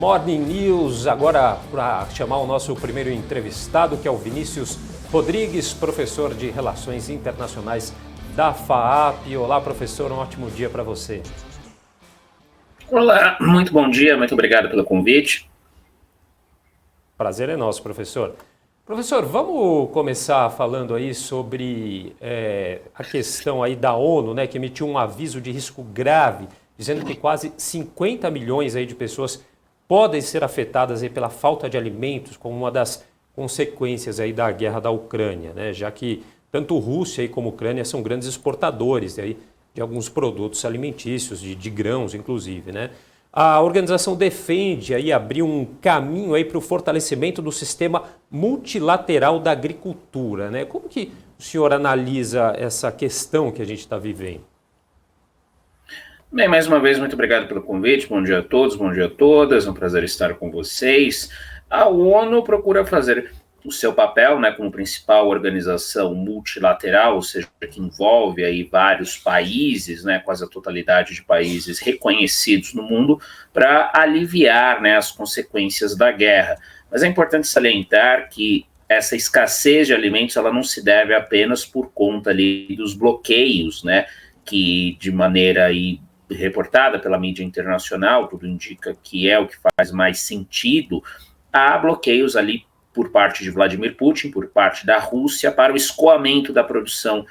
Morning News, agora para chamar o nosso primeiro entrevistado, que é o Vinícius Rodrigues, professor de Relações Internacionais da FAAP. Olá, professor, um ótimo dia para você. Olá, muito bom dia, muito obrigado pelo convite. Prazer é nosso, professor. Professor, vamos começar falando aí sobre a questão aí da ONU, né, que emitiu um aviso de risco grave, dizendo que quase 50 milhões aí de pessoas podem ser afetadas aí pela falta de alimentos como uma das consequências aí da guerra da Ucrânia, né? Já que tanto Rússia aí como Ucrânia são grandes exportadores aí de alguns produtos alimentícios, de grãos inclusive, né? A organização defende aí abrir um caminho aí para o fortalecimento do sistema multilateral da agricultura, né? Como que o senhor analisa essa questão que a gente está vivendo? Bem, mais uma vez, muito obrigado pelo convite. Bom dia a todos, bom dia a todas. É um prazer estar com vocês. A ONU procura fazer o seu papel, né, como principal organização multilateral, ou seja, que envolve aí vários países, né, quase a totalidade de países reconhecidos no mundo, para aliviar, né, as consequências da guerra. Mas é importante salientar que essa escassez de alimentos ela não se deve apenas por conta ali dos bloqueios, né, que de maneira aí reportada pela mídia internacional, tudo indica que é o que faz mais sentido, há bloqueios ali por parte de Vladimir Putin, por parte da Rússia, para o escoamento da produção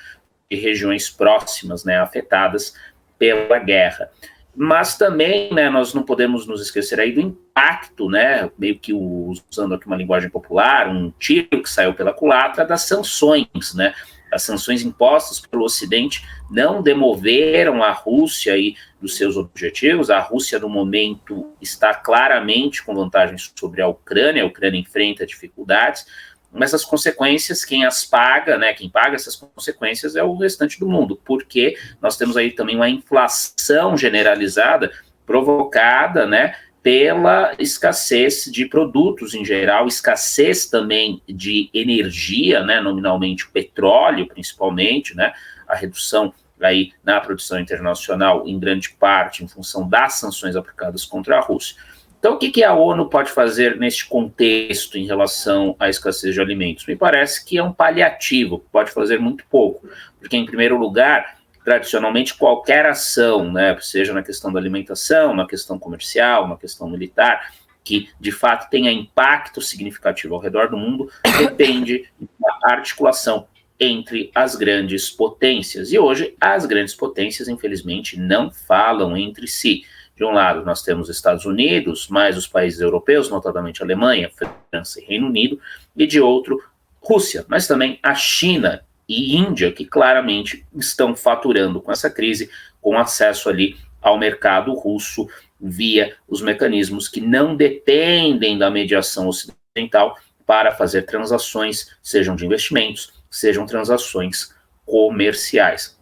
de regiões próximas, né, afetadas pela guerra. Mas também, né, nós não podemos nos esquecer aí do impacto, né, meio que usando aqui uma linguagem popular, um tiro que saiu pela culatra das sanções, né. As sanções impostas pelo Ocidente não demoveram a Rússia aí dos seus objetivos. A Rússia, no momento, está claramente com vantagem sobre a Ucrânia enfrenta dificuldades, mas as consequências, quem as paga, né, quem paga essas consequências é o restante do mundo, porque nós temos aí também uma inflação generalizada provocada, né, pela escassez de produtos em geral, escassez também de energia, né, nominalmente o petróleo principalmente, né, a redução aí na produção internacional em grande parte em função das sanções aplicadas contra a Rússia. Então, o que a ONU pode fazer neste contexto em relação à escassez de alimentos? Me parece que é um paliativo, pode fazer muito pouco, porque, em primeiro lugar, tradicionalmente, qualquer ação, né, seja na questão da alimentação, na questão comercial, na questão militar, que, de fato, tenha impacto significativo ao redor do mundo, depende da articulação entre as grandes potências. E hoje, as grandes potências, infelizmente, não falam entre si. De um lado, nós temos Estados Unidos, mais os países europeus, notadamente Alemanha, França e Reino Unido, e de outro, Rússia, mas também a China e Índia, que claramente estão faturando com essa crise, com acesso ali ao mercado russo via os mecanismos que não dependem da mediação ocidental para fazer transações, sejam de investimentos, sejam transações comerciais.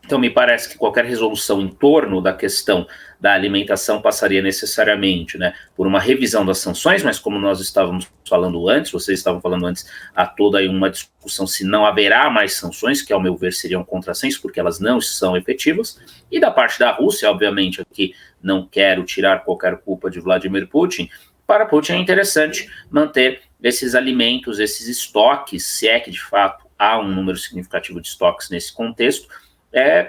Então, me parece que qualquer resolução em torno da questão da alimentação passaria necessariamente, né, por uma revisão das sanções, mas como nós estávamos falando antes, vocês estavam falando antes, há toda aí uma discussão se não haverá mais sanções, que ao meu ver seriam contrassenso, porque elas não são efetivas, e da parte da Rússia, obviamente, aqui não quero tirar qualquer culpa de Vladimir Putin, para Putin é interessante manter esses alimentos, esses estoques, se é que de fato há um número significativo de estoques nesse contexto,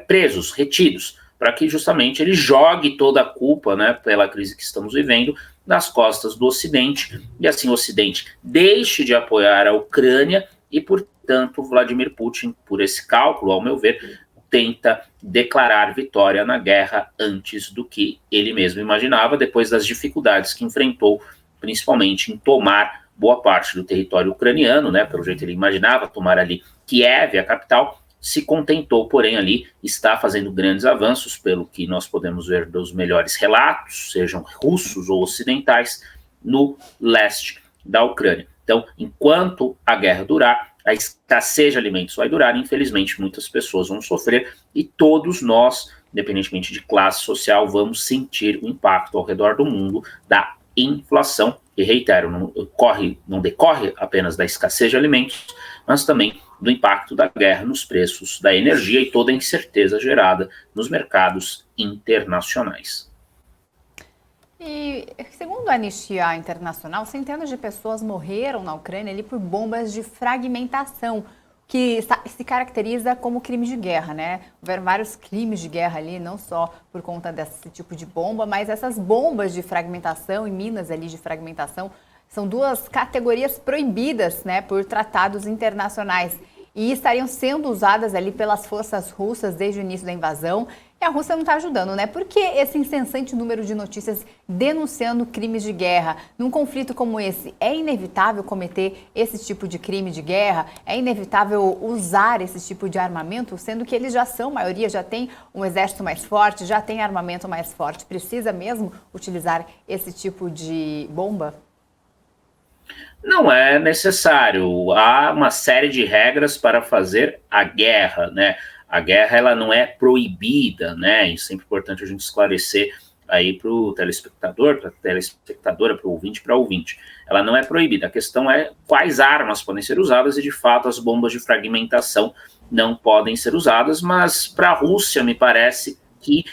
presos, retidos, para que justamente ele jogue toda a culpa, né, pela crise que estamos vivendo nas costas do Ocidente, e assim o Ocidente deixe de apoiar a Ucrânia e, portanto, Vladimir Putin, por esse cálculo, ao meu ver, tenta declarar vitória na guerra antes do que ele mesmo imaginava, depois das dificuldades que enfrentou, principalmente em tomar boa parte do território ucraniano, né, pelo jeito ele imaginava tomar ali Kiev, a capital, se contentou, porém, ali está fazendo grandes avanços, pelo que nós podemos ver dos melhores relatos, sejam russos ou ocidentais, no leste da Ucrânia. Então, enquanto a guerra durar, a escassez de alimentos vai durar, infelizmente, muitas pessoas vão sofrer e todos nós, independentemente de classe social, vamos sentir o impacto ao redor do mundo da inflação, e reitero, não decorre apenas da escassez de alimentos, mas também do impacto da guerra nos preços da energia e toda a incerteza gerada nos mercados internacionais. E, segundo a Anistia Internacional, centenas de pessoas morreram na Ucrânia ali por bombas de fragmentação, que se caracteriza como crime de guerra, né? Houveram vários crimes de guerra ali, não só por conta desse tipo de bomba, mas essas bombas de fragmentação e minas ali de fragmentação são duas categorias proibidas, né, por tratados internacionais e estariam sendo usadas ali pelas forças russas desde o início da invasão. E a Rússia não está ajudando, né? Por que esse incessante número de notícias denunciando crimes de guerra? Num conflito como esse, é inevitável cometer esse tipo de crime de guerra? É inevitável usar esse tipo de armamento, sendo que eles já são, a maioria já tem um exército mais forte, já tem armamento mais forte. Precisa mesmo utilizar esse tipo de bomba? Não é necessário. Há uma série de regras para fazer a guerra, né? A guerra, ela não é proibida, né? Isso é sempre importante a gente esclarecer aí para o telespectador, para a telespectadora, para o ouvinte, para o ouvinte. Ela não é proibida. A questão é quais armas podem ser usadas e, de fato, as bombas de fragmentação não podem ser usadas, mas para a Rússia, me parece que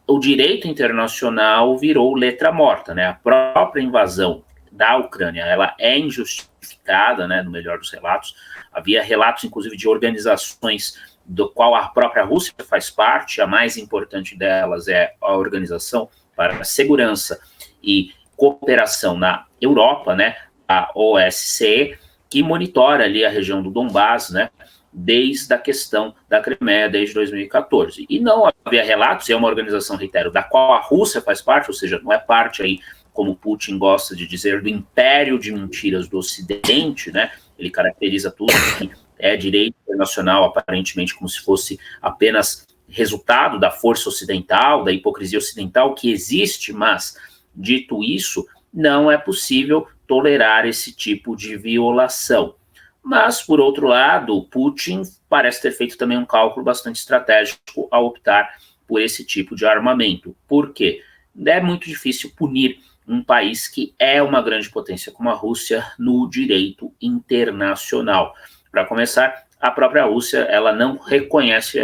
o direito internacional virou letra morta, né? A própria invasão da Ucrânia, ela é injustificada, né, no melhor dos relatos. Havia relatos, inclusive, de organizações do qual a própria Rússia faz parte. A mais importante delas é a Organização para a Segurança e Cooperação na Europa, né, a OSCE, que monitora ali a região do Donbás, né, desde a questão da Crimeia, desde 2014. E não havia relatos, e é uma organização, reitero, da qual a Rússia faz parte, ou seja, não é parte aí, como Putin gosta de dizer, do império de mentiras do Ocidente, né? Ele caracteriza tudo que é direito internacional, aparentemente, como se fosse apenas resultado da força ocidental, da hipocrisia ocidental que existe, mas, dito isso, não é possível tolerar esse tipo de violação. Mas, por outro lado, Putin parece ter feito também um cálculo bastante estratégico ao optar por esse tipo de armamento. Por quê? É muito difícil punir um país que é uma grande potência como a Rússia no direito internacional. Para começar, a própria Rússia, ela não reconhece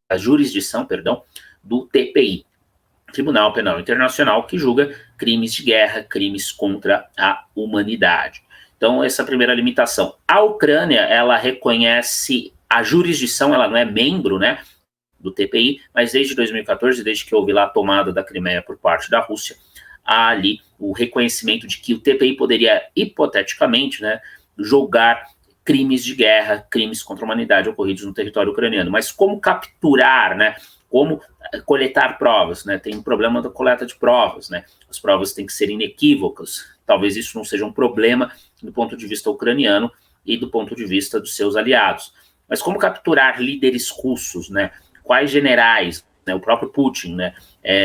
a jurisdição, do TPI, Tribunal Penal Internacional, que julga crimes de guerra, crimes contra a humanidade. Então, essa é a primeira limitação. A Ucrânia, ela reconhece a jurisdição, ela não é membro, né, do TPI, mas desde 2014, desde que houve lá a tomada da Crimeia por parte da Rússia, há ali o reconhecimento de que o TPI poderia, hipoteticamente, né, julgar crimes de guerra, crimes contra a humanidade ocorridos no território ucraniano. Mas como capturar, né, como coletar provas, né? Tem um problema da coleta de provas, né? As provas têm que ser inequívocas. Talvez isso não seja um problema do ponto de vista ucraniano e do ponto de vista dos seus aliados. Mas como capturar líderes russos, né? Quais generais, né? O próprio Putin, né?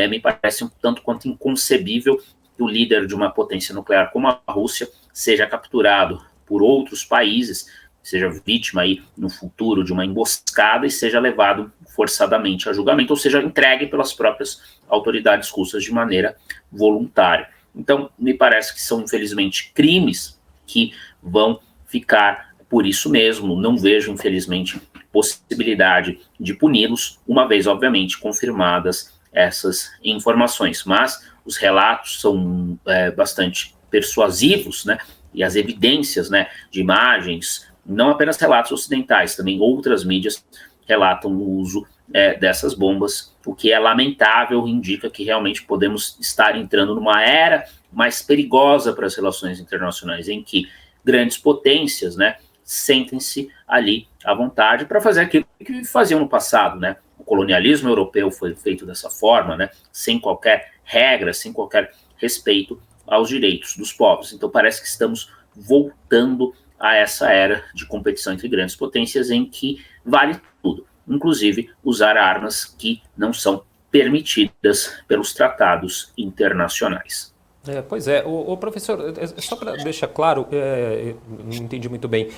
Me parece um tanto quanto inconcebível que o líder de uma potência nuclear como a Rússia seja capturado por outros países, seja vítima aí no futuro de uma emboscada e seja levado forçadamente a julgamento, ou seja, entregue pelas próprias autoridades russas de maneira voluntária. Então, me parece que são, infelizmente, crimes que vão ficar por isso mesmo. Não vejo, infelizmente, possibilidade de puni-los, uma vez, obviamente, confirmadas essas informações. Mas os relatos são bastante persuasivos, né? E as evidências, né, de imagens, não apenas relatos ocidentais, também outras mídias relatam o uso dessas bombas, o que é lamentável, indica que realmente podemos estar entrando numa era mais perigosa para as relações internacionais, em que grandes potências, né, sentem-se ali à vontade para fazer aquilo que faziam no passado, né? O colonialismo europeu foi feito dessa forma, né, sem qualquer regra, sem qualquer respeito aos direitos dos povos. Então parece que estamos voltando a essa era de competição entre grandes potências em que vale tudo, inclusive usar armas que não são permitidas pelos tratados internacionais. Pois é, o professor, só para deixar claro, não entendi muito bem,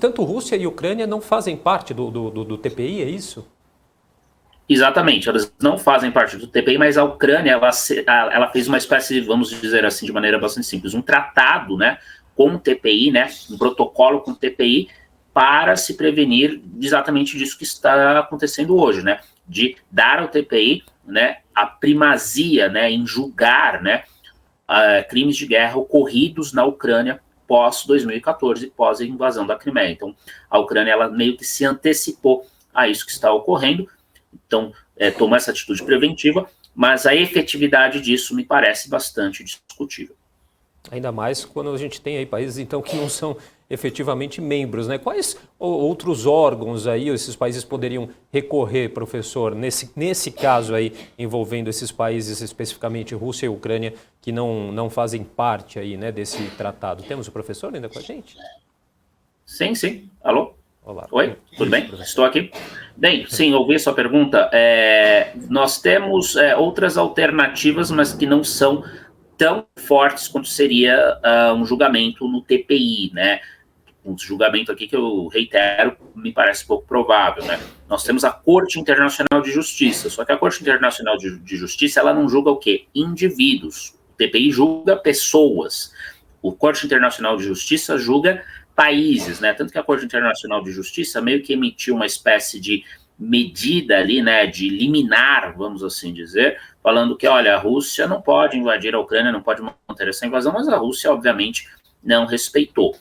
tanto Rússia e Ucrânia não fazem parte do TPI, é isso? Exatamente, elas não fazem parte do TPI, mas a Ucrânia, ela fez uma espécie, vamos dizer assim, de maneira bastante simples, um tratado, né, com o TPI, né, um protocolo com o TPI para se prevenir exatamente disso que está acontecendo hoje, né, de dar ao TPI, né, a primazia, né, em julgar, né, crimes de guerra ocorridos na Ucrânia pós 2014, pós a invasão da Crimeia. Então, a Ucrânia ela meio que se antecipou a isso que está ocorrendo, então tomou essa atitude preventiva, mas a efetividade disso me parece bastante discutível. Ainda mais quando a gente tem aí países então que não são efetivamente membros, né? Quais outros órgãos aí esses países poderiam recorrer, professor, nesse caso aí envolvendo esses países, especificamente Rússia e Ucrânia, que não fazem parte aí, né, desse tratado? Temos o professor ainda com a gente? Sim. Alô? Olá. Oi, tudo bem? Professor. Estou aqui. Bem, sim, ouvi sua pergunta. Nós temos outras alternativas, mas que não são tão fortes quanto seria um julgamento no TPI, né? Um julgamento aqui que eu reitero, me parece pouco provável, né? Nós temos a Corte Internacional de Justiça, só que a Corte Internacional de Justiça, ela não julga o quê? Indivíduos. O TPI julga pessoas. O Corte Internacional de Justiça julga países, né? Tanto que a Corte Internacional de Justiça meio que emitiu uma espécie de medida ali, né, de liminar, vamos assim dizer, falando que, olha, a Rússia não pode invadir a Ucrânia, não pode manter essa invasão, mas a Rússia, obviamente, não respeitou.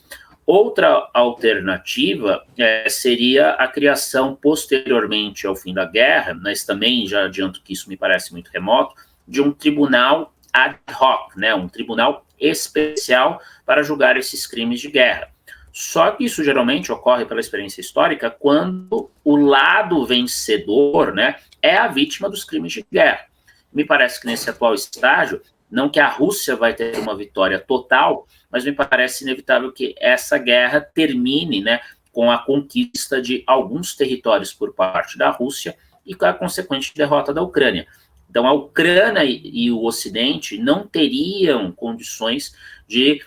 Outra alternativa seria a criação, posteriormente ao fim da guerra, mas também já adianto que isso me parece muito remoto, de um tribunal ad hoc, né, um tribunal especial para julgar esses crimes de guerra. Só que isso geralmente ocorre pela experiência histórica quando o lado vencedor, né, é a vítima dos crimes de guerra. Me parece que nesse atual estágio, não que a Rússia vai ter uma vitória total, mas me parece inevitável que essa guerra termine, né, com a conquista de alguns territórios por parte da Rússia e com a consequente derrota da Ucrânia. Então, a Ucrânia e o Ocidente não teriam condições de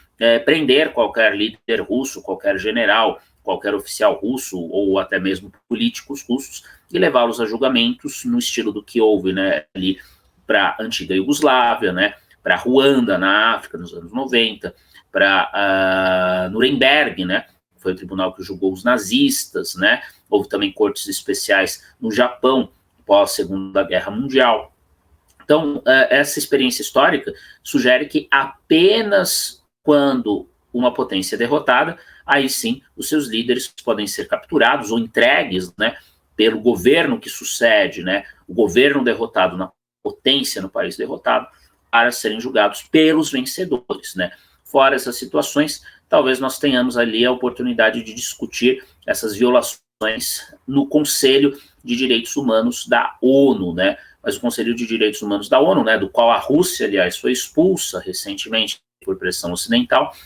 prender qualquer líder russo, qualquer general, qualquer oficial russo ou até mesmo políticos russos e levá-los a julgamentos no estilo do que houve, né, ali para a antiga Iugoslávia, né, para Ruanda, na África, nos anos 90, para Nuremberg, né, foi o tribunal que julgou os nazistas, né, houve também cortes especiais no Japão pós Segunda Guerra Mundial. Então, essa experiência histórica sugere que apenas quando uma potência é derrotada, aí sim os seus líderes podem ser capturados ou entregues, né, pelo governo que sucede, né, o governo derrotado na potência no país derrotado, para serem julgados pelos vencedores, né. Fora essas situações, talvez nós tenhamos ali a oportunidade de discutir essas violações no Conselho de Direitos Humanos da ONU, né, mas o Conselho de Direitos Humanos da ONU, né, do qual a Rússia, aliás, foi expulsa recentemente por pressão ocidental,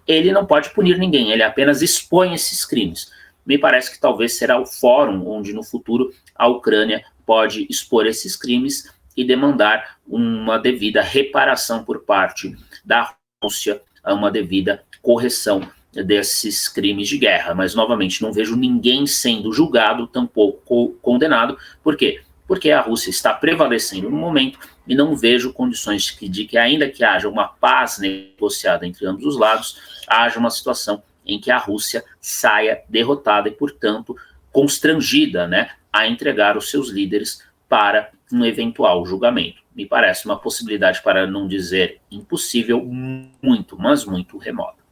ele não pode punir ninguém, ele apenas expõe esses crimes. Me parece que talvez será o fórum onde no futuro a Ucrânia pode expor esses crimes e demandar uma devida reparação por parte da Rússia, uma devida correção desses crimes de guerra. Mas, novamente, não vejo ninguém sendo julgado, tampouco condenado. Por quê? Porque a Rússia está prevalecendo no momento e não vejo condições de que, ainda que haja uma paz negociada entre ambos os lados, haja uma situação em que a Rússia saia derrotada e, portanto, constrangida, né, a entregar os seus líderes para um eventual julgamento. Me parece uma possibilidade, para não dizer impossível, muito, mas muito remota.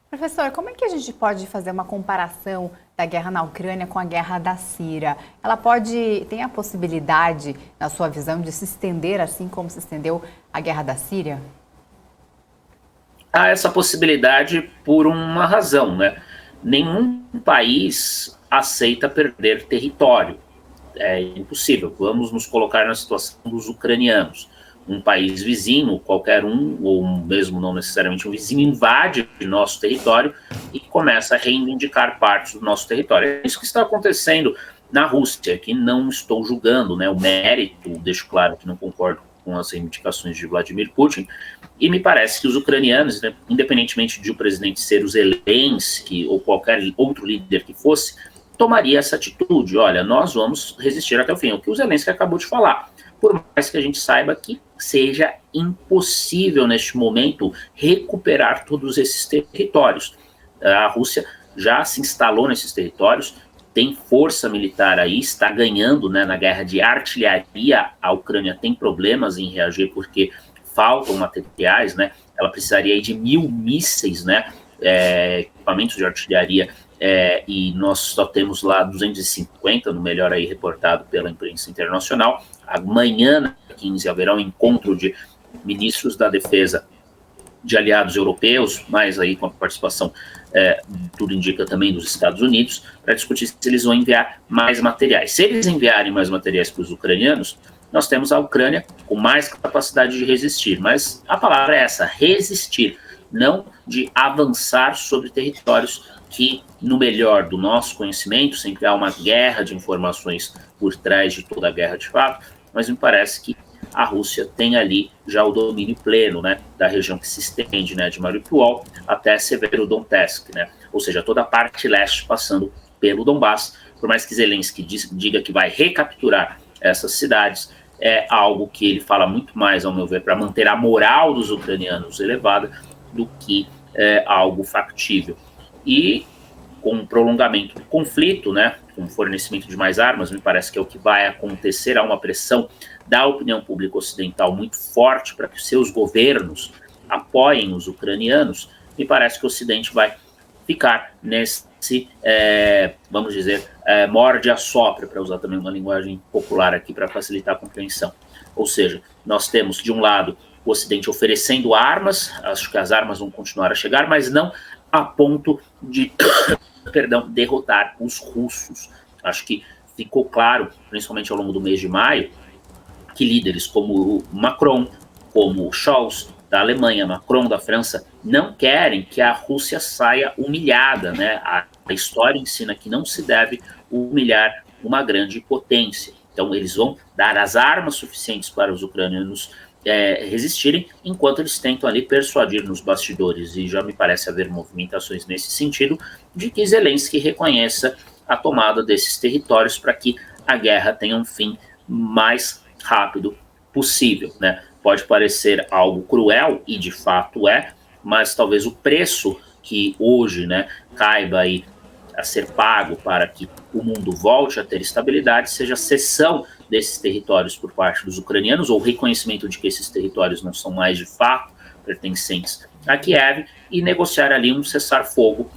Professor, como é que a gente pode fazer uma comparação da guerra na Ucrânia com a guerra da Síria? Ela tem a possibilidade, na sua visão, de se estender assim como se estendeu a guerra da Síria? Há essa possibilidade por uma razão, né? Nenhum país aceita perder território. É impossível. Vamos nos colocar na situação dos ucranianos. Um país vizinho, qualquer um, ou mesmo não necessariamente um vizinho, invade nosso território e começa a reivindicar partes do nosso território. É isso que está acontecendo na Rússia, que não estou julgando, né, o mérito, deixo claro que não concordo com as reivindicações de Vladimir Putin, e me parece que os ucranianos, né, independentemente de o presidente ser o Zelensky ou qualquer outro líder que fosse, tomaria essa atitude. Olha, nós vamos resistir até o fim, o que o Zelensky acabou de falar. Por mais que a gente saiba que seja impossível, neste momento, recuperar todos esses territórios. A Rússia já se instalou nesses territórios, tem força militar aí, está ganhando, né, na guerra de artilharia. A Ucrânia tem problemas em reagir porque faltam materiais, né? Ela precisaria aí de 1.000 mísseis, né, equipamentos de artilharia, e nós só temos lá 250, no melhor aí reportado pela imprensa internacional. Amanhã, na 15, haverá um encontro de ministros da defesa de aliados europeus, mas aí com a participação, tudo indica também dos Estados Unidos, para discutir se eles vão enviar mais materiais. Se eles enviarem mais materiais para os ucranianos, nós temos a Ucrânia com mais capacidade de resistir, mas a palavra é essa, resistir, não de avançar sobre territórios que, no melhor do nosso conhecimento, sempre há uma guerra de informações por trás de toda a guerra de fato, mas me parece que a Rússia tem ali já o domínio pleno, né, da região que se estende, né, de Mariupol até Severodonetsk, né, ou seja, toda a parte leste passando pelo Donbass. Por mais que Zelensky diga que vai recapturar essas cidades, é algo que ele fala muito mais, ao meu ver, para manter a moral dos ucranianos elevada do que algo factível. E com o prolongamento do conflito, né, com o fornecimento de mais armas, me parece que é o que vai acontecer. Há uma pressão da opinião pública ocidental muito forte para que os seus governos apoiem os ucranianos. Me parece que o Ocidente vai ficar nesse, vamos dizer, morde-a-sopra, para usar também uma linguagem popular aqui para facilitar a compreensão. Ou seja, nós temos, de um lado, o Ocidente oferecendo armas, acho que as armas vão continuar a chegar, mas não a ponto de derrotar os russos. Acho que ficou claro, principalmente ao longo do mês de maio, que líderes como Macron, como Scholz da Alemanha, Macron da França, não querem que a Rússia saia humilhada, né? A história ensina que não se deve humilhar uma grande potência. Então, eles vão dar as armas suficientes para os ucranianos resistirem, enquanto eles tentam ali persuadir nos bastidores, e já me parece haver movimentações nesse sentido, de que Zelensky reconheça a tomada desses territórios para que a guerra tenha um fim mais rápido possível, né? Pode parecer algo cruel, e de fato é, mas talvez o preço que hoje, né, caiba aí a ser pago para que o mundo volte a ter estabilidade seja a cessão desses territórios por parte dos ucranianos, ou reconhecimento de que esses territórios não são mais de fato pertencentes a Kiev, e negociar ali um cessar-fogo,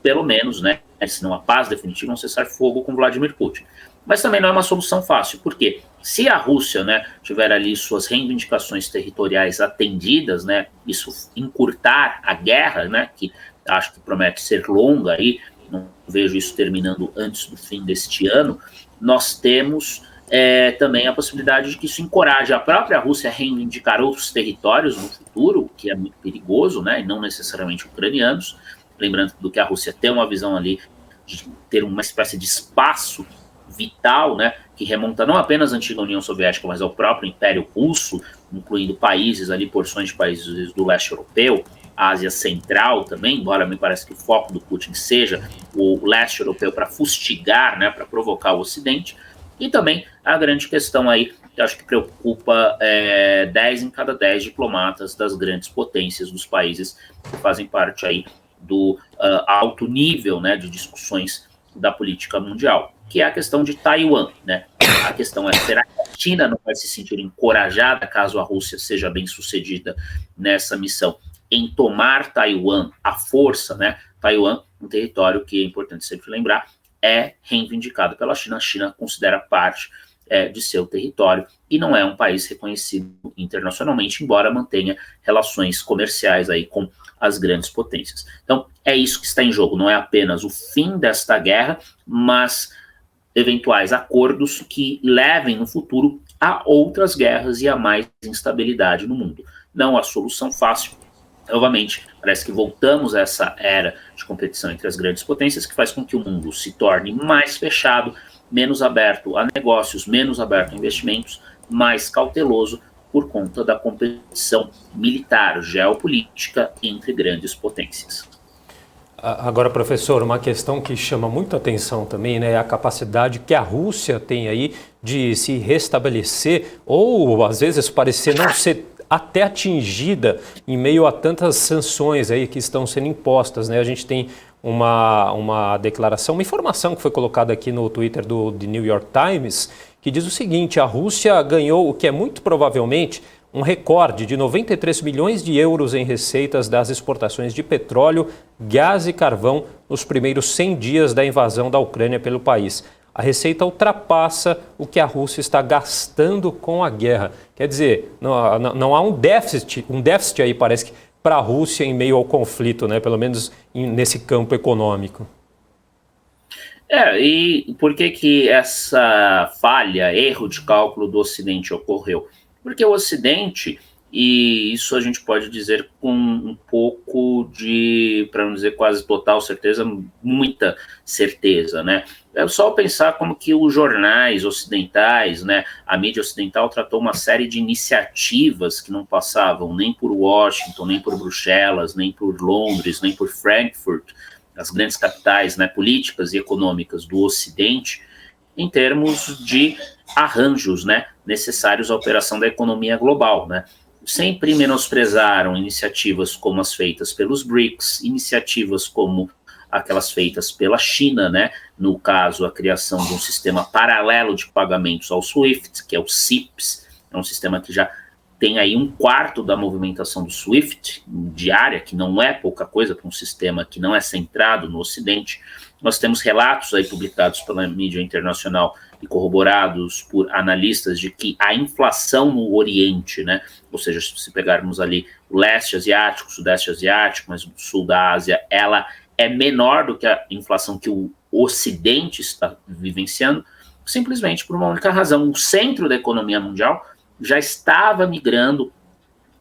pelo menos, né, se não a paz definitiva, um cessar-fogo com Vladimir Putin. Mas também não é uma solução fácil, porque se a Rússia, né, tiver ali suas reivindicações territoriais atendidas, né, isso encurtar a guerra, né, que acho que promete ser longa aí, não vejo isso terminando antes do fim deste ano, nós temos também a possibilidade de que isso encoraje a própria Rússia a reivindicar outros territórios no futuro, o que é muito perigoso, né, e não necessariamente ucranianos. Lembrando do que a Rússia tem uma visão ali de ter uma espécie de espaço vital, né, que remonta não apenas à antiga União Soviética, mas ao próprio Império Russo, incluindo países ali, porções de países do leste europeu, a Ásia Central também, embora me parece que o foco do Putin seja o leste europeu para fustigar, né, para provocar o Ocidente. E também a grande questão aí, que acho que preocupa 10 em cada 10 diplomatas das grandes potências dos países que fazem parte aí do alto nível, né, de discussões da política mundial, que é a questão de Taiwan, né? A questão é, será que a China não vai se sentir encorajada caso a Rússia seja bem sucedida nessa missão em tomar Taiwan à força, né? Taiwan, um território que é importante sempre lembrar, é reivindicado pela China. A China considera parte de seu território e não é um país reconhecido internacionalmente, embora mantenha relações comerciais aí com as grandes potências. Então, é isso que está em jogo, não é apenas o fim desta guerra, mas eventuais acordos que levem no futuro a outras guerras e a mais instabilidade no mundo. Não há solução fácil. Novamente, parece que voltamos a essa era de competição entre as grandes potências, que faz com que o mundo se torne mais fechado, menos aberto a negócios, menos aberto a investimentos, mais cauteloso por conta da competição militar, geopolítica entre grandes potências. Agora, professor, uma questão que chama muito atenção também, né, é a capacidade que a Rússia tem aí de se restabelecer, ou às vezes parecer não ser até atingida em meio a tantas sanções aí que estão sendo impostas, né? A gente tem uma declaração, uma informação que foi colocada aqui no Twitter do The New York Times, que diz o seguinte: a Rússia ganhou o que é muito provavelmente um recorde de 93 milhões de euros em receitas das exportações de petróleo, gás e carvão nos primeiros 100 dias da invasão da Ucrânia pelo país. A receita ultrapassa o que a Rússia está gastando com a guerra. Quer dizer, não há um déficit aí, parece que, para a Rússia em meio ao conflito, né? Pelo menos nesse campo econômico. E por que essa falha, erro de cálculo do Ocidente ocorreu? Porque o Ocidente, e isso a gente pode dizer com um pouco de, para não dizer quase total certeza, muita certeza, né? É só pensar como que os jornais ocidentais, né, a mídia ocidental tratou uma série de iniciativas que não passavam nem por Washington, nem por Bruxelas, nem por Londres, nem por Frankfurt, as grandes capitais, né, políticas e econômicas do Ocidente, em termos de arranjos, né, necessários à operação da economia global, né? Sempre menosprezaram iniciativas como as feitas pelos BRICS, iniciativas como aquelas feitas pela China, né? No caso, a criação de um sistema paralelo de pagamentos ao SWIFT, que é o CIPS, é um sistema que já tem aí 1/4 da movimentação do SWIFT diária, que não é pouca coisa para um sistema que não é centrado no Ocidente. Nós temos relatos aí publicados pela mídia internacional e corroborados por analistas de que a inflação no Oriente, né, ou seja, se pegarmos ali o leste asiático, o sudeste asiático, mas o sul da Ásia, ela é menor do que a inflação que o Ocidente está vivenciando, simplesmente por uma única razão: o centro da economia mundial já estava migrando,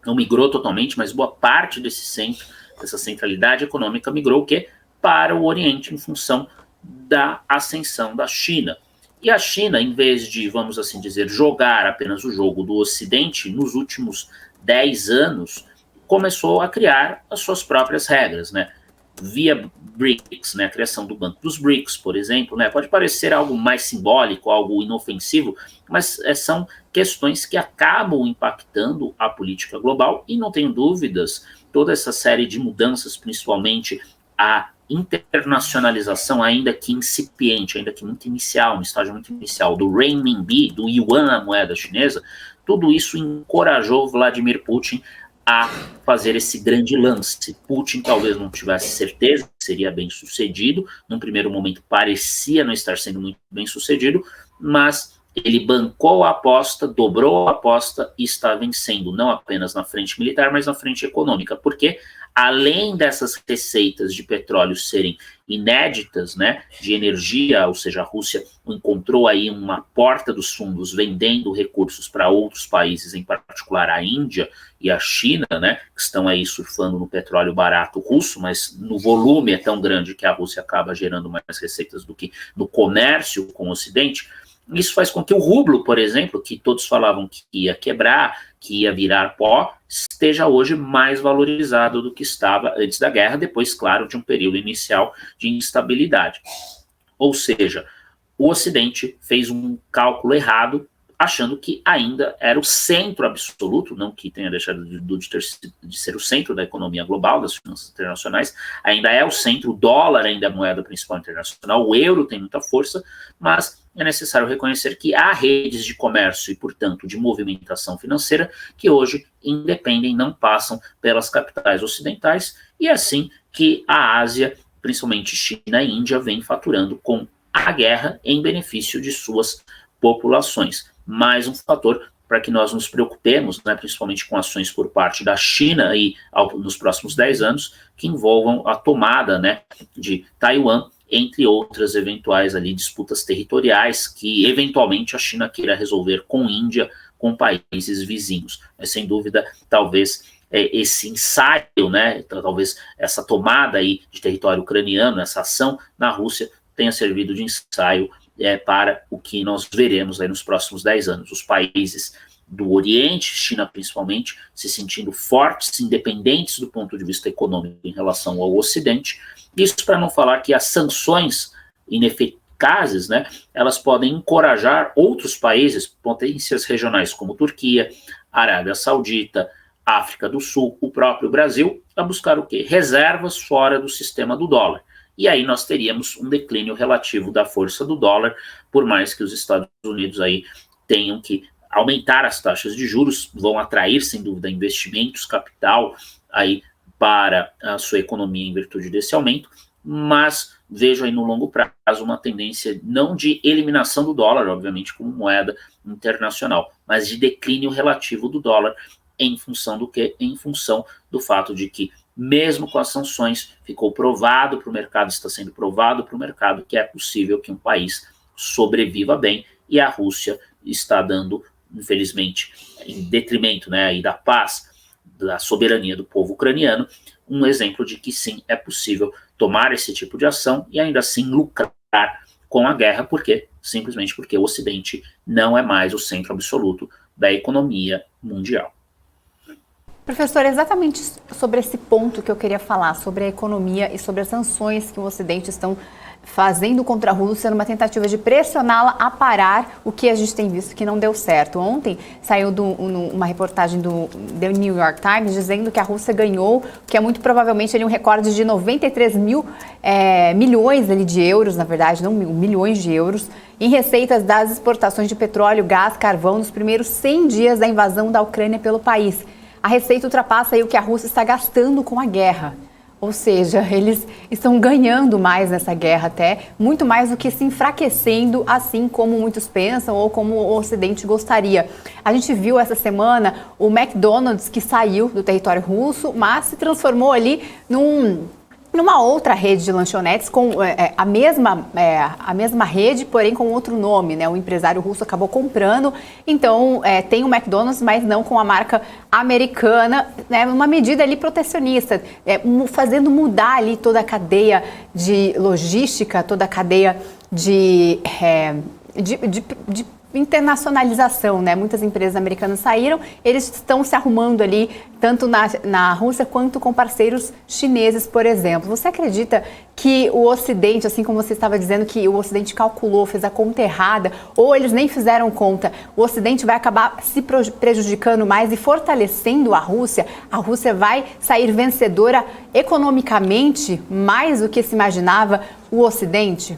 não migrou totalmente, mas boa parte desse centro, dessa centralidade econômica migrou o quê? Para o Oriente, em função da ascensão da China. E a China, em vez de, vamos assim dizer, jogar apenas o jogo do Ocidente, nos últimos 10 anos, começou a criar as suas próprias regras, né? Via BRICS, né, a criação do Banco dos BRICS, por exemplo, né, pode parecer algo mais simbólico, algo inofensivo, mas são questões que acabam impactando a política global e, não tenho dúvidas, toda essa série de mudanças, principalmente a internacionalização, ainda que incipiente, ainda que muito inicial, um estágio muito inicial, do renminbi, do yuan, a moeda chinesa, tudo isso encorajou Vladimir Putin a fazer esse grande lance. Putin talvez não tivesse certeza que seria bem sucedido, num primeiro momento parecia não estar sendo muito bem sucedido, mas ele bancou a aposta, dobrou a aposta e está vencendo, não apenas na frente militar, mas na frente econômica, porque além dessas receitas de petróleo serem inéditas, né, de energia, ou seja, a Rússia encontrou aí uma porta dos fundos vendendo recursos para outros países, em particular a Índia e a China, né, que estão aí surfando no petróleo barato russo, mas no volume é tão grande que a Rússia acaba gerando mais receitas do que no comércio com o Ocidente. Isso faz com que o rublo, por exemplo, que todos falavam que ia quebrar, que ia virar pó, esteja hoje mais valorizado do que estava antes da guerra, depois, claro, de um período inicial de instabilidade. Ou seja, o Ocidente fez um cálculo errado, achando que ainda era o centro absoluto, não que tenha deixado de ser o centro da economia global, das finanças internacionais, ainda é o centro, o dólar ainda é a moeda principal internacional, o euro tem muita força, mas é necessário reconhecer que há redes de comércio e, portanto, de movimentação financeira que hoje independem, não passam pelas capitais ocidentais, e é assim que a Ásia, principalmente China e Índia, vem faturando com a guerra em benefício de suas populações. Mais um fator para que nós nos preocupemos, né, principalmente com ações por parte da China aí, nos próximos 10 anos, que envolvam a tomada, né, de Taiwan, entre outras eventuais ali disputas territoriais que eventualmente a China queira resolver com a Índia, com países vizinhos. Mas sem dúvida, talvez esse ensaio, né, talvez essa tomada aí de território ucraniano, essa ação na Rússia tenha servido de ensaio para o que nós veremos aí nos próximos 10 anos. Os países do Oriente, China principalmente, se sentindo fortes, independentes do ponto de vista econômico em relação ao Ocidente. Isso para não falar que as sanções ineficazes, né, elas podem encorajar outros países, potências regionais como Turquia, Arábia Saudita, África do Sul, o próprio Brasil, a buscar o quê? Reservas fora do sistema do dólar. e aí nós teríamos um declínio relativo da força do dólar, por mais que os Estados Unidos aí tenham que aumentar as taxas de juros, vão atrair, sem dúvida, investimentos, capital aí para a sua economia em virtude desse aumento, mas vejo aí no longo prazo uma tendência não de eliminação do dólar, obviamente, como moeda internacional, mas de declínio relativo do dólar em função do quê? Em função do fato de que, mesmo com as sanções, ficou provado para o mercado, está sendo provado para o mercado que é possível que um país sobreviva bem, e a Rússia está dando, infelizmente, em detrimento, né, aí da paz, da soberania do povo ucraniano, um exemplo de que sim, é possível tomar esse tipo de ação e ainda assim lucrar com a guerra, porque simplesmente porque o Ocidente não é mais o centro absoluto da economia mundial. Professor, exatamente sobre esse ponto que eu queria falar, sobre a economia e sobre as sanções que o Ocidente estão fazendo contra a Rússia numa tentativa de pressioná-la a parar, o que a gente tem visto que não deu certo. Ontem saiu uma reportagem do The New York Times dizendo que a Rússia ganhou, que é muito provavelmente um recorde de 93 milhões ali de euros, na verdade, não milhões de euros, em receitas das exportações de petróleo, gás, carvão nos primeiros 100 dias da invasão da Ucrânia pelo país. A receita ultrapassa aí o que a Rússia está gastando com a guerra. Ou seja, eles estão ganhando mais nessa guerra até, muito mais do que se enfraquecendo, assim como muitos pensam ou como o Ocidente gostaria. A gente viu essa semana o McDonald's que saiu do território russo, mas se transformou ali numa outra rede de lanchonetes com a mesma rede, porém com outro nome, né? O empresário russo acabou comprando, então tem o McDonald's, mas não com a marca americana, né? Uma medida ali protecionista, fazendo mudar ali toda a cadeia de logística, toda a cadeia de internacionalização, né? Muitas empresas americanas saíram, eles estão se arrumando ali, tanto na Rússia quanto com parceiros chineses, por exemplo. Você acredita que o Ocidente, assim como você estava dizendo que o Ocidente calculou, fez a conta errada, ou eles nem fizeram conta, o Ocidente vai acabar se prejudicando mais e fortalecendo a Rússia vai sair vencedora economicamente, mais do que se imaginava o Ocidente?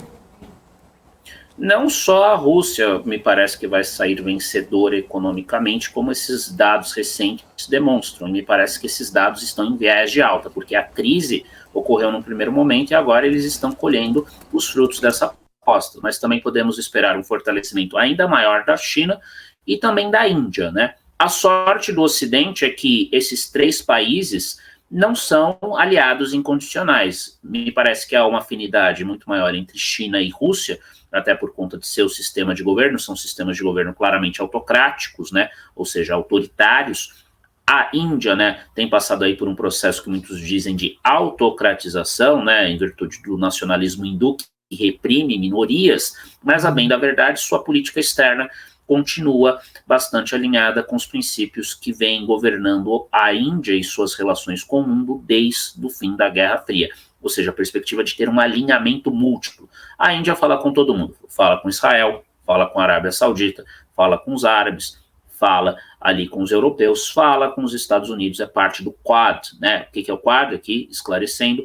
Não só a Rússia me parece que vai sair vencedora economicamente, como esses dados recentes demonstram. Me parece que esses dados estão em viés de alta, porque a crise ocorreu num primeiro momento e agora eles estão colhendo os frutos dessa aposta. Mas também podemos esperar um fortalecimento ainda maior da China e também da Índia, né? A sorte do Ocidente é que esses três países não são aliados incondicionais. Me parece que há uma afinidade muito maior entre China e Rússia, até por conta de seu sistema de governo, são sistemas de governo claramente autocráticos, né, ou seja, autoritários. A Índia, né, tem passado aí por um processo que muitos dizem de autocratização, né, em virtude do nacionalismo hindu, que reprime minorias, mas, a bem da verdade, sua política externa continua bastante alinhada com os princípios que vêm governando a Índia e suas relações com o mundo desde o fim da Guerra Fria. Ou seja, a perspectiva de ter um alinhamento múltiplo. A Índia fala com todo mundo, fala com Israel, fala com a Arábia Saudita, fala com os árabes, fala ali com os europeus, fala com os Estados Unidos, é parte do Quad, né? O que é o Quad? Aqui, esclarecendo,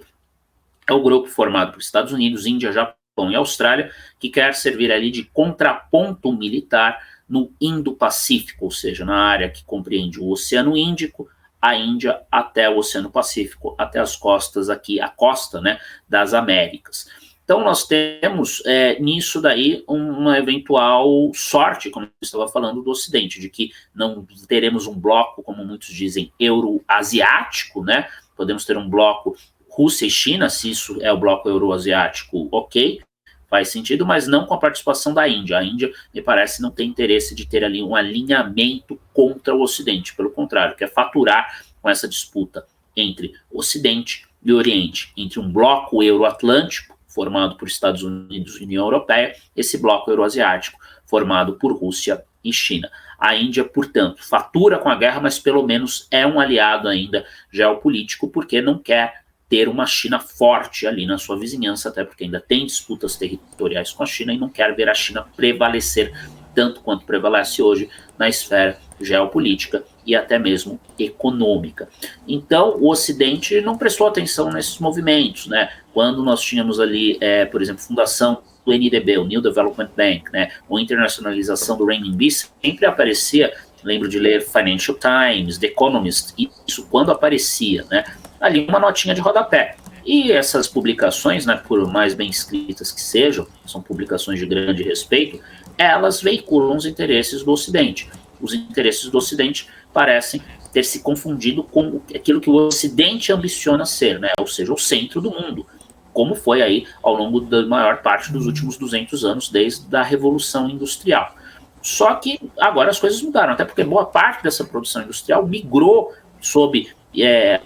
é o grupo formado por Estados Unidos, Índia, Japão e Austrália, que quer servir ali de contraponto militar no Indo-Pacífico, ou seja, na área que compreende o Oceano Índico, a Índia até o Oceano Pacífico, até as costas aqui, a costa, né, das Américas. Então nós temos nisso daí uma eventual sorte, como eu estava falando, do Ocidente, de que não teremos um bloco, como muitos dizem, euroasiático, né? Podemos ter um bloco Rússia e China, se isso é o bloco euroasiático, ok, faz sentido, mas não com a participação da Índia. A Índia, me parece, não tem interesse de ter ali um alinhamento contra o Ocidente. Pelo contrário, quer faturar com essa disputa entre Ocidente e Oriente, entre um bloco euroatlântico, formado por Estados Unidos e União Europeia, esse bloco euroasiático, formado por Rússia e China. A Índia, portanto, fatura com a guerra, mas pelo menos é um aliado ainda geopolítico, porque não quer ter uma China forte ali na sua vizinhança, até porque ainda tem disputas territoriais com a China e não quer ver a China prevalecer tanto quanto prevalece hoje na esfera geopolítica e até mesmo econômica. Então, o Ocidente não prestou atenção nesses movimentos, né? Quando nós tínhamos ali, por exemplo, fundação do NDB, o New Development Bank, né? Ou internacionalização do renminbi, sempre aparecia, lembro de ler Financial Times, The Economist, isso quando aparecia, né? Ali uma notinha de rodapé. E essas publicações, né, por mais bem escritas que sejam, são publicações de grande respeito, elas veiculam os interesses do Ocidente. Os interesses do Ocidente parecem ter se confundido com aquilo que o Ocidente ambiciona ser, né, ou seja, o centro do mundo, como foi aí ao longo da maior parte dos últimos 200 anos, desde a Revolução Industrial. Só que agora as coisas mudaram, até porque boa parte dessa produção industrial migrou sob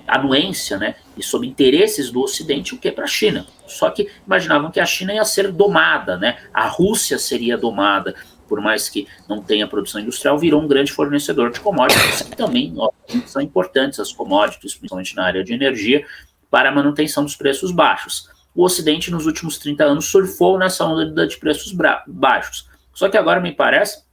anuência, né, e sob interesses do Ocidente, o que é para a China. Só que imaginavam que a China ia ser domada, né, a Rússia seria domada, por mais que não tenha produção industrial, virou um grande fornecedor de commodities, que também são importantes as commodities, principalmente na área de energia, para a manutenção dos preços baixos. O Ocidente, nos últimos 30 anos, surfou nessa onda de preços baixos. Só que agora me parece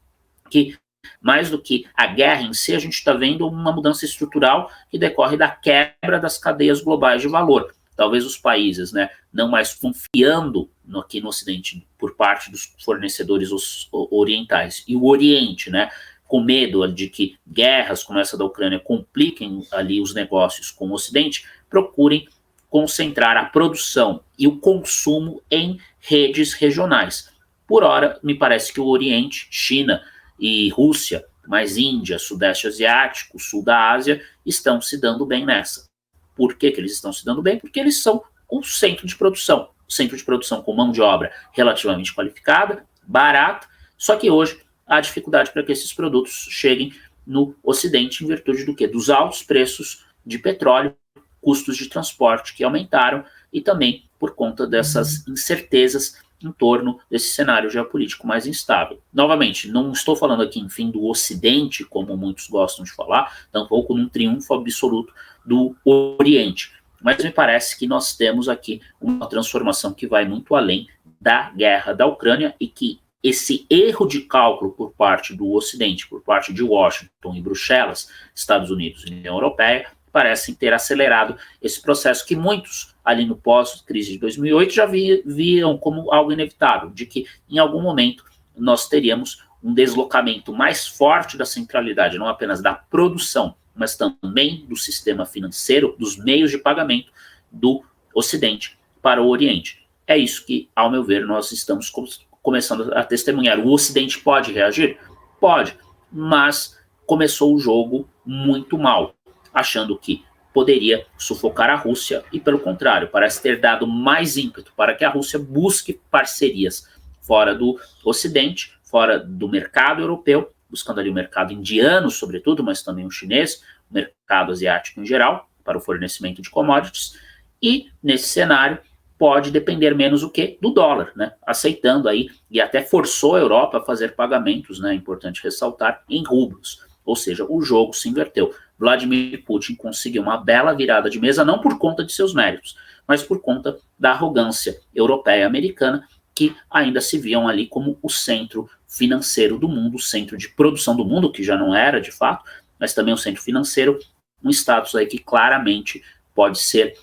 que, mais do que a guerra em si, a gente está vendo uma mudança estrutural que decorre da quebra das cadeias globais de valor. Talvez os países, né, não mais confiando aqui no Ocidente por parte dos fornecedores orientais e o Oriente, né, com medo de que guerras como essa da Ucrânia compliquem ali os negócios com o Ocidente, procurem concentrar a produção e o consumo em redes regionais. Por ora, me parece que o Oriente, China e Rússia, mais Índia, Sudeste Asiático, Sul da Ásia, estão se dando bem nessa. Por que eles estão se dando bem? Porque eles são o centro de produção. O centro de produção com mão de obra relativamente qualificada, barata, só que hoje há dificuldade para que esses produtos cheguem no Ocidente em virtude do quê? Dos altos preços de petróleo, custos de transporte que aumentaram e também por conta dessas incertezas em torno desse cenário geopolítico mais instável. Novamente, não estou falando aqui, enfim, do Ocidente, como muitos gostam de falar, tampouco num triunfo absoluto do Oriente. Mas me parece que nós temos aqui uma transformação que vai muito além da guerra da Ucrânia e que esse erro de cálculo por parte do Ocidente, por parte de Washington e Bruxelas, Estados Unidos e União Europeia, parecem ter acelerado esse processo que muitos, ali no pós-crise de 2008, já viam como algo inevitável, de que em algum momento nós teríamos um deslocamento mais forte da centralidade, não apenas da produção, mas também do sistema financeiro, dos meios de pagamento do Ocidente para o Oriente. É isso que, ao meu ver, nós estamos começando a testemunhar. O Ocidente pode reagir? Pode, mas começou o jogo muito mal, achando que poderia sufocar a Rússia e, pelo contrário, parece ter dado mais ímpeto para que a Rússia busque parcerias fora do Ocidente, fora do mercado europeu, buscando ali o mercado indiano, sobretudo, mas também o chinês, o mercado asiático em geral, para o fornecimento de commodities, e, nesse cenário, pode depender menos o quê? Do dólar, né? Aceitando aí, e até forçou a Europa a fazer pagamentos, né? É importante ressaltar, em rublos. Ou seja, o jogo se inverteu. Vladimir Putin conseguiu uma bela virada de mesa, não por conta de seus méritos, mas por conta da arrogância europeia e americana, que ainda se viam ali como o centro financeiro do mundo, o centro de produção do mundo, que já não era de fato, mas também o centro financeiro, um status aí que claramente pode ser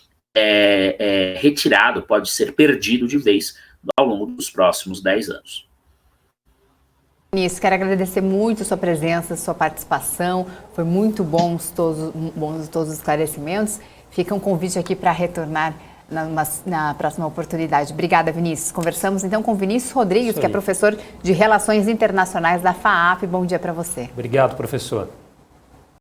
retirado, pode ser perdido de vez ao longo dos próximos 10 anos. Vinícius, quero agradecer muito a sua presença, a sua participação, foi muito bons todos os esclarecimentos. Fica um convite aqui para retornar na próxima oportunidade. Obrigada, Vinícius. Conversamos então com Vinícius Rodrigues, que é professor de Relações Internacionais da FAAP. Bom dia para você. Obrigado, professor.